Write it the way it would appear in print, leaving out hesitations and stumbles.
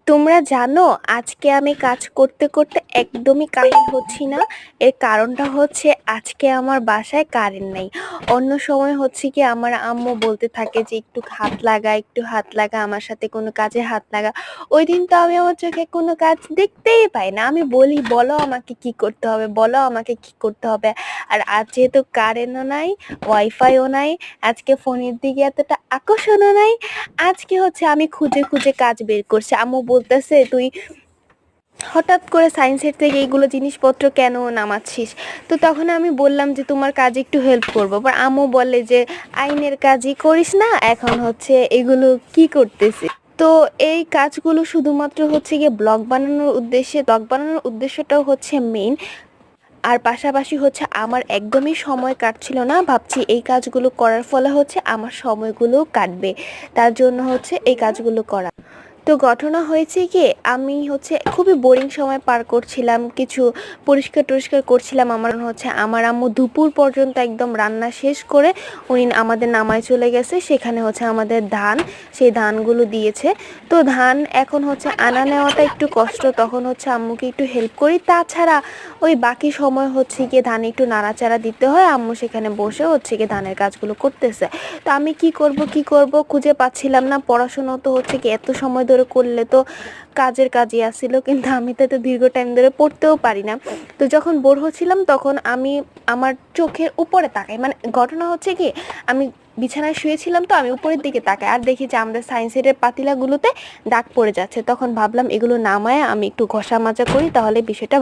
তোমরা জানো আজকে আমি কাজ করতে করতে একদমই কাহিল হচ্ছি না। এর কারণটা হচ্ছে আজকে আমার বাসায় কারেন্ট নেই। অন্য সময় হচ্ছে কি আমার আম্মু বলতে থাকে যে একটু হাত লাগা, একটু হাত লাগা, আমার সাথে কোনো কাজে হাত লাগা। ওই দিন তো আমি আমার চোখে কোনো কাজ দেখতেই পাই না। আমি বলি বলো আমাকে কি করতে হবে, বলো আমাকে কি করতে হবে। আর আজ যেহেতু কারেন্টও নাই, ওয়াইফাইও নাই, আজকে ফোনের দিকে এতটা আকর্ষণও নাই, আজকে হচ্ছে আমি খুঁজে খুঁজে কাজ বের করছি। আম্মু বলতেছে তুই হঠাৎ করে সায়েন্সের থেকে এইগুলো জিনিসপত্র কেন নামাচ্ছিস। তো তখন আমি বললাম যে তোমার কাজে একটু হেল্প করবো, বা আম্মু বলে যে আইনের কাজই করিস না, এখন হচ্ছে এগুলো কি করতেছিস। তো এই কাজগুলো শুধুমাত্র হচ্ছে গিয়ে ব্লগ বানানোর উদ্দেশ্যে, ব্লগ বানানোর উদ্দেশ্যটাও হচ্ছে মেইন। আর পাশাপাশি হচ্ছে আমার একদমই সময় কাটছিল না, ভাবছি এই কাজগুলো করার ফলে হচ্ছে আমার সময়গুলো কাটবে, তার জন্য হচ্ছে এই কাজগুলো করা। তো ঘটনা হয়েছে কি, আমি হচ্ছে খুবই বোরিং সময় পার করছিলাম, কিছু পরিষ্কার টরিষ্কার করছিলাম। আমার আম্মু দুপুর পর্যন্ত একদম রান্না শেষ করে উনি আমাদের নামায় চলে গেছে। সেখানে হচ্ছে আমাদের ধান, সেই ধানগুলো দিয়েছে। তো ধান এখন হচ্ছে আনা নেওয়াটা একটু কষ্ট, তখন হচ্ছে আম্মুকে একটু হেল্প করি। তাছাড়া ওই বাকি সময় হচ্ছে গিয়ে ধানে একটু নাড়াচাড়া দিতে হয়, আম্মু সেখানে বসে হচ্ছে গিয়ে ধানের কাজগুলো করতেছে। তো আমি কি করব খুঁজে পাচ্ছিলাম না। পড়াশোনা তো হচ্ছে কি এত সময় ধরে করলে তো কাজই আসছিল, কিন্তু আমি তো এত দীর্ঘ টাইম ধরে পড়তেও পারি না। তো যখন বোর হচ্ছিলাম তখন আমি আমার চোখের উপরে তাকাই, মানে ঘটনা হচ্ছে কি আমি বিছানায় শুয়েছিলাম, তো আমি উপরের দিকে তাকাই আর দেখি যে আমাদের সায়েন্সের পাতিলাগুলোতে দাগ পড়ে যাচ্ছে। তখন ভাবলাম এগুলো নামায় আমি একটু ঘষা মাজা করি, তাহলে বিষয়টা